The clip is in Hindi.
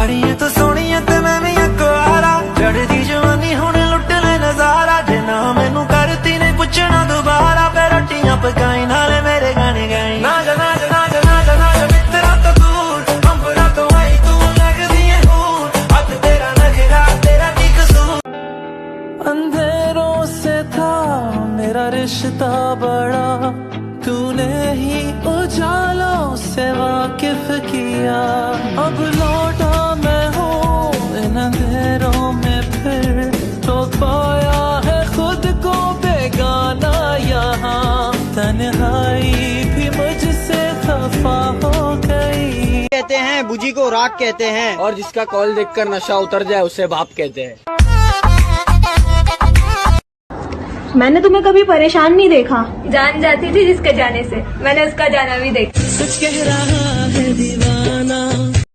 माड़ी है तो सोनी है ते मैं भी अखबारा चढ़दी जवानी हुण लुट ले नजारा जे ना मैनू करती ने पुछना दोबारा फिर रोटियां पकाई नाले मेरे गाने गाई ना जा ना जा ना जा ना जा ना जा मित्रा तो दूर अंबरा तो आई तू लगदी है हूर हथ तेरा नखरा तेरा की कसूर अंधेरों से था मेरा रिश्ता बड़ा तूने ही उजालों से वाकिफ किया अब लौटा मैं हूँ इन अंधेरों में फिर तो पाया है खुद को बेगाना यहाँ तन्हाई भी मुझसे खफा हो गई। कहते हैं बुजी को राग कहते हैं और जिसका कॉल देखकर नशा उतर जाए उसे बाप कहते हैं। मैंने तुम्हें कभी परेशान नहीं देखा। जान जाती थी जिसके जाने से, मैंने उसका जाना भी देखा। सच कह रहा है दीवाना।